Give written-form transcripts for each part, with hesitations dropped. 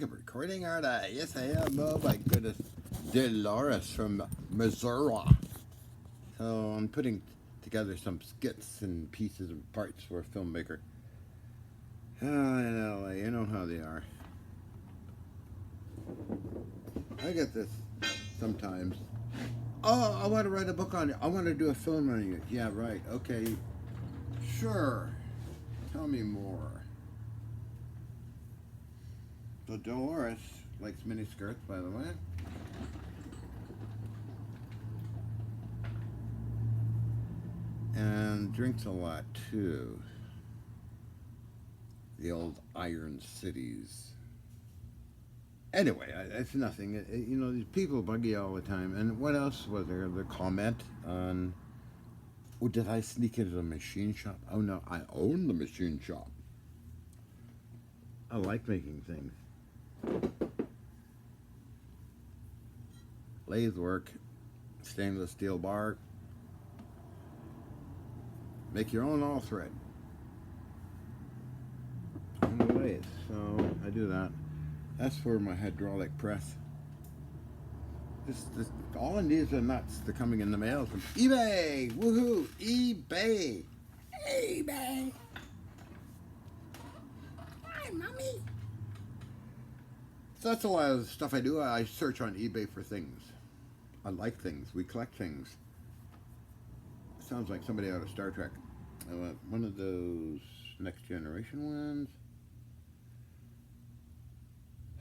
think I'm recording, aren't I? Yes, I am. Oh my goodness. Dolores from Missouri. So I'm putting together some skits and pieces and parts for a filmmaker. Oh, in LA, you know how they are. I get this sometimes. Oh, I want to write a book on it. I want to do a film on you. Yeah, right. Okay. Sure. Tell me more. So Dolores likes mini skirts, by the way. And drinks a lot too. The old Iron Cities. Anyway, it's nothing. These people bug you all the time. And what else was there? The comment on, oh, did I sneak into the machine shop? Oh no, I own the machine shop. I like making things. Lathe work, stainless steel bar. Make your own all thread. Anyways, so I do that. That's for my hydraulic press. This all I need are nuts. They're coming in the mail from eBay. Woohoo! eBay. eBay. Hi, mommy. So that's a lot of the stuff I do. I search on eBay for things. I like things. We collect things. Sounds like somebody out of Star Trek. I want one of those Next Generation ones.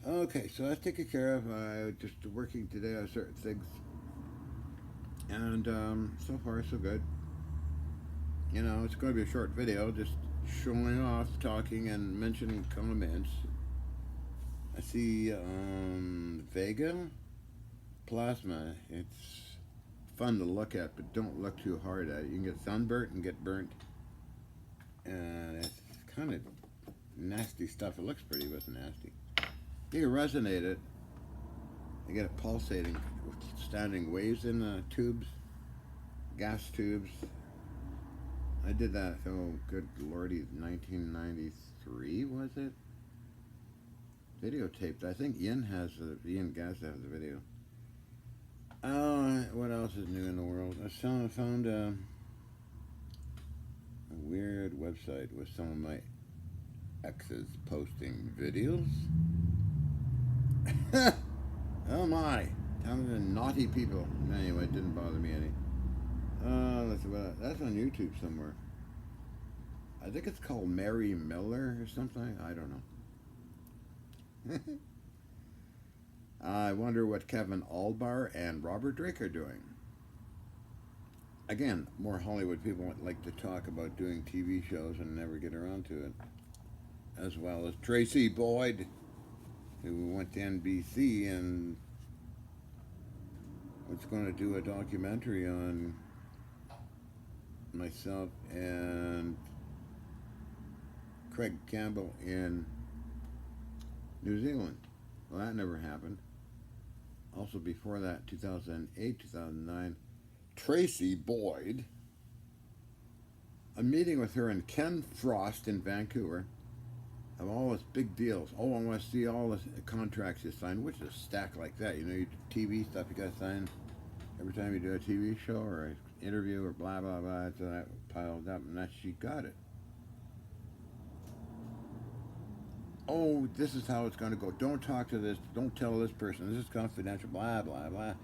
Okay, so that's taken care of. Just working today on certain things. And so far, so good. It's going to be a short video, just showing off, talking, and mentioning comments. I see Vega Plasma. It's fun to look at, but don't look too hard at it. You can get sunburnt and get burnt. And it's kind of nasty stuff. It looks pretty, but it's nasty. You can resonate it. You get it pulsating with standing waves in the tubes, gas tubes. I did that, oh good lordy, 1993 was it? Videotaped. I think Ian Gazda has the video. What else is new in the world? I found a weird website with some of my exes posting videos. Oh my, talented naughty people. Anyway, it didn't bother me any. That's on YouTube somewhere. I think it's called Mary Miller or something. I don't know. I wonder what Kevin Albar and Robert Drake are doing. Again, more Hollywood people like to talk about doing TV shows and never get around to it. As well as Tracy Boyd, who went to NBC and was going to do a documentary on myself and Craig Campbell in New Zealand. Well, that never happened. Also before that, 2008, 2009, Tracy Boyd. I'm meeting with her and Ken Frost in Vancouver. Have all this big deals. Oh, I want to see all the contracts you sign, which is a stack like that. Your TV stuff you got to sign every time you do a TV show or an interview or blah, blah, blah. So that piled up, and that she got it. Oh, this is how it's going to go. Don't talk to this. Don't tell this person. This is confidential. Blah, blah, blah.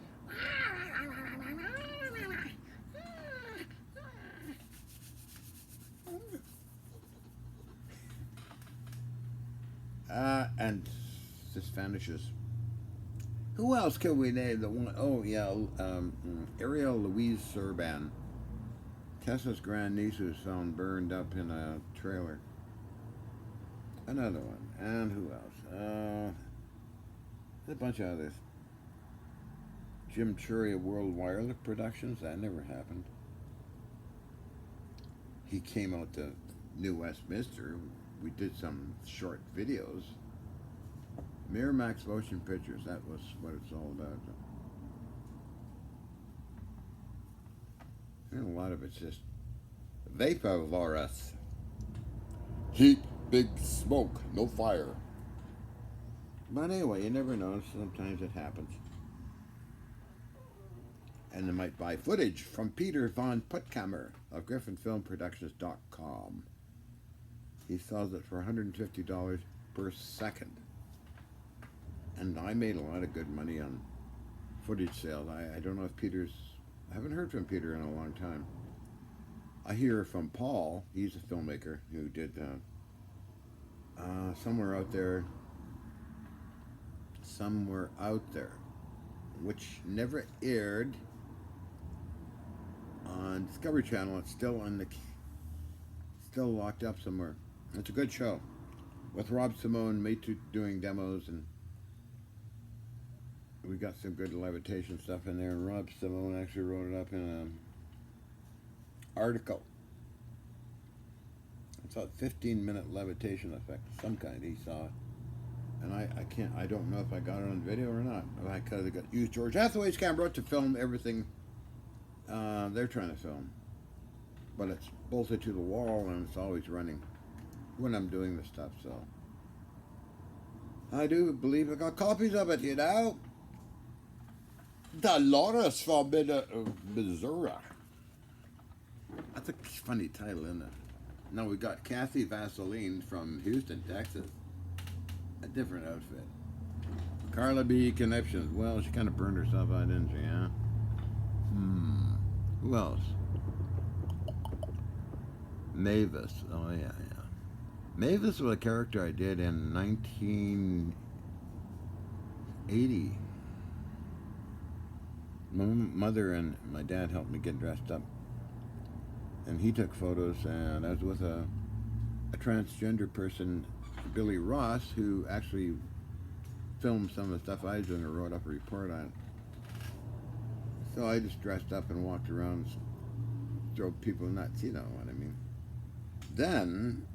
And this vanishes. Who else can we name? The one? Oh, yeah. Ariel Louise Serban. Tessa's grandniece was found burned up in a trailer. Another one. And who else? There's a bunch of others. Jim Chury of World Wireless Productions. That never happened. He came out to New Westminster. We did some short videos. Miramax Motion Pictures. That was what it's all about. And a lot of it's just vaporous. Heat, big smoke, no fire. But anyway, you never know. Sometimes it happens. And they might buy footage from Peter Von Puttkamer of GriffinFilmProductions.com. He sells it for $150 per second. And I made a lot of good money on footage sales. I don't know if Peter's... I haven't heard from Peter in a long time. I hear from Paul. He's a filmmaker who did Somewhere Out There. Somewhere Out There, which never aired on Discovery Channel. It's still still locked up somewhere. It's a good show with Rob Simone, doing demos, and we got some good levitation stuff in there. And Rob Simone actually wrote it up in an article. It's a 15-minute levitation effect of some kind he saw. And I don't know if I got it on video or not. I could have used George Hathaway's camera to film everything they're trying to film. But it's bolted to the wall and it's always running when I'm doing this stuff, so. I do believe I got copies of it, you know. Dolores from Missouri. That's a funny title, isn't it? Now we got Kathy Vaseline from Houston, Texas. A different outfit. Carla B. Connections. Well, she kind of burned herself out, didn't she, huh? Who else? Mavis. Oh, yeah. Mavis was a character I did in 1980. My mother and my dad helped me get dressed up. And he took photos, and I was with a transgender person, Billy Ross, who actually filmed some of the stuff I was doing and wrote up a report on it. So I just dressed up and walked around, drove people nuts, you know what I mean. Then,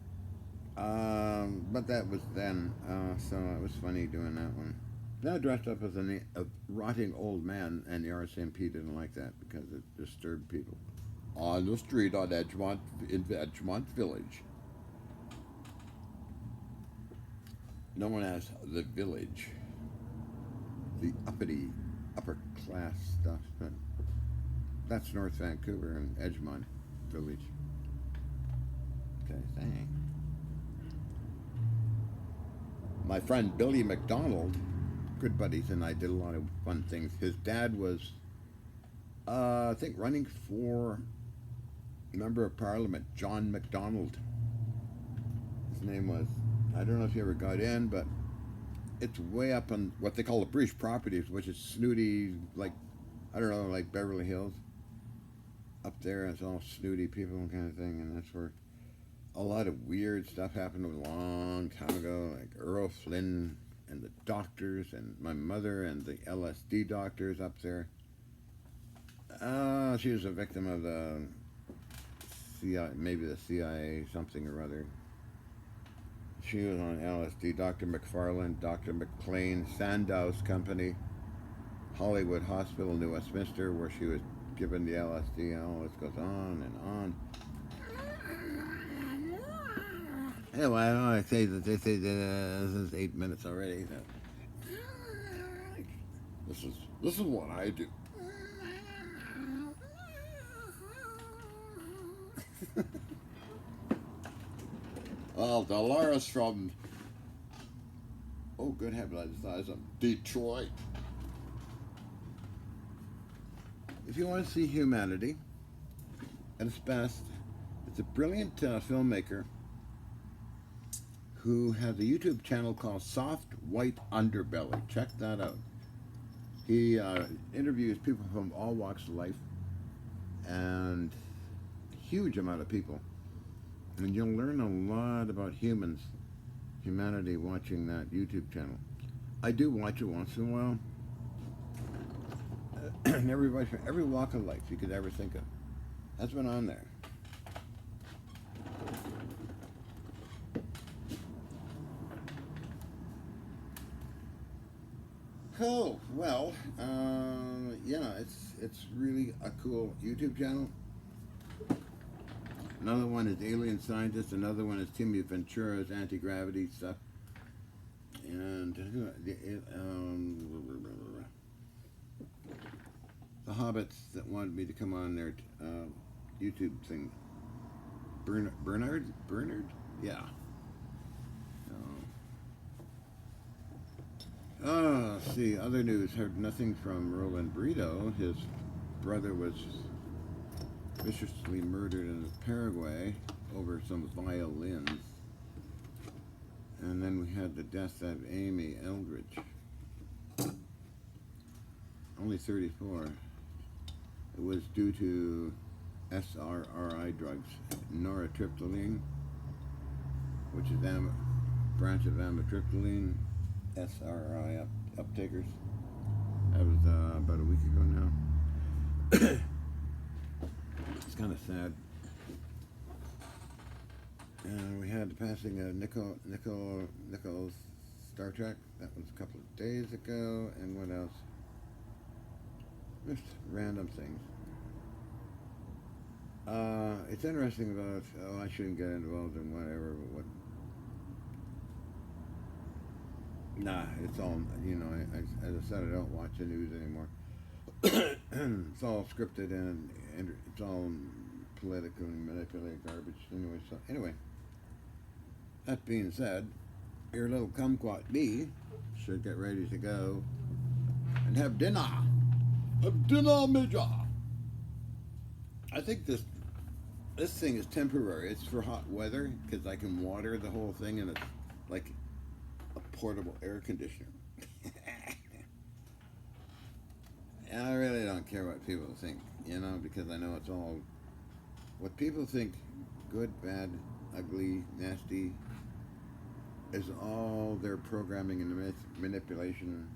but that was then, so it was funny doing that one. Then I dressed up as a rotting old man, and the RCMP didn't like that because it disturbed people. On the street in Edgemont Village. Known as the Village. The upper class stuff, but that's North Vancouver and Edgemont Village. Okay, thanks. My friend Billy McDonald, good buddies, and I did a lot of fun things. His dad was, I think, running for Member of Parliament, John MacDonald. His name was. I don't know if he ever got in, but it's way up on what they call the British properties, which is snooty, like, I don't know, like Beverly Hills. Up there, it's all snooty people kind of thing, and that's where a lot of weird stuff happened a long time ago, like Earl Flynn and the doctors, and my mother and the LSD doctors up there. She was a victim of the CIA, maybe the CIA, something or other. She was on LSD. Dr. McFarland, Dr. McLean, Sandow's Company, Hollywood Hospital, New Westminster, where she was given the LSD. All this goes on and on. Anyway, I don't want to say that they say that this is 8 minutes already. So. This is what I do. Well, Dolores from, oh good heavens, I just thought it was from Detroit. If you want to see humanity at its best, it's a brilliant filmmaker who has a YouTube channel called Soft White Underbelly. Check that out. He interviews people from all walks of life, and huge amount of people. And you'll learn a lot about humanity watching that YouTube channel. I do watch it once in a while. And everybody from every walk of life you could ever think of has been on there. Oh, well, yeah, it's really a cool YouTube channel. Another one is Alien Scientist. Another one is Timmy Ventura's anti-gravity stuff. And the hobbits that wanted me to come on their YouTube thing. Bernard? Yeah. Let's see, other news. Heard nothing from Roland Brito. His brother was viciously murdered in Paraguay over some violins. And then we had the death of Amy Eldridge. Only 34. It was due to SRRI drugs, nortriptyline, which is a branch of amitriptyline, SRRI uptakers. That was about a week ago now. It's kind of sad. And we had the passing of Nichols Star Trek. That was a couple of days ago. And what else? Just random things. It's interesting about, I shouldn't get involved in whatever, but what. Nah, it's all, as I said, I don't watch the news anymore. It's all scripted and it's all politically manipulated garbage anyway. That being said, your little kumquat bee should get ready to go and have dinner. Have dinner, Major. I think this thing is temporary. It's for hot weather because I can water the whole thing and it's like a portable air conditioner. And I really don't care what people think, because I know it's all what people think good, bad, ugly, nasty is all their programming and manipulation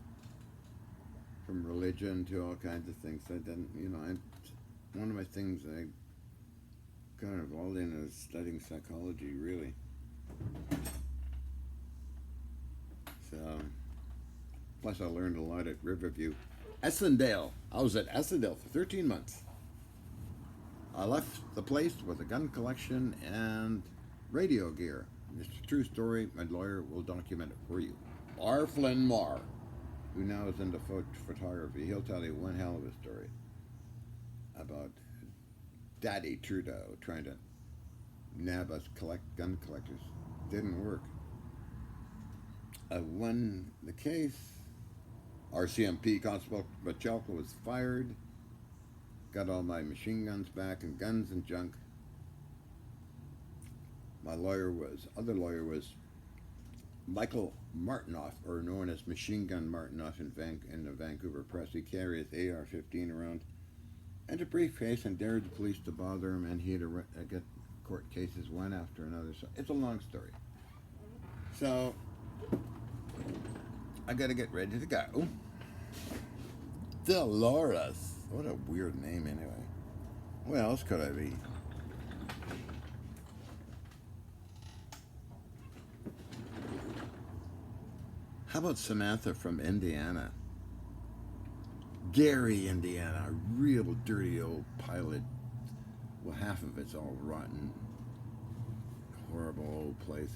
from religion to all kinds of things. So then, one of my things I got involved in is studying psychology, really. So, plus I learned a lot at Riverview. Essendale. I was at Essendale for 13 months. I left the place with a gun collection and radio gear. It's a true story. My lawyer will document it for you. R. Flynn Marr, who now is into photography, he'll tell you one hell of a story about Daddy Trudeau trying to nab us gun collectors. Didn't work. I won the case. RCMP Constable Machelko was fired. Got all my machine guns back and guns and junk. My other lawyer was Michael Martinoff, or known as Machine Gun Martinoff in the Vancouver press. He carried his AR-15 around and a briefcase and dared the police to bother him, and he had to get court cases one after another. So it's a long story. So I got to get ready to go. Dolores. What a weird name, anyway. What else could I be? How about Samantha from Indiana? Gary, Indiana. A real dirty old pilot. Well, half of it's all rotten. Horrible old place,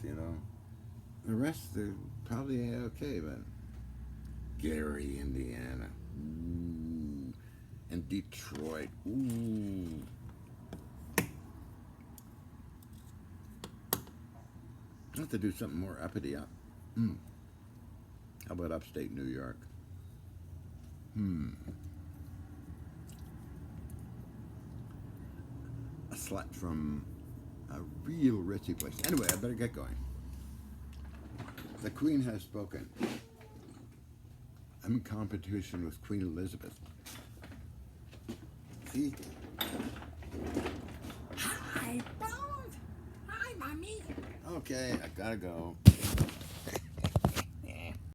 The rest, they're probably okay, but Gary, Indiana. Ooh. And Detroit. Ooh. I have to do something more uppity up. How about upstate New York? A slut from a real ritzy place. Anyway, I better get going. The Queen has spoken. I'm in competition with Queen Elizabeth. See? Hi, Bones. Hi, Mommy. Okay, I gotta go.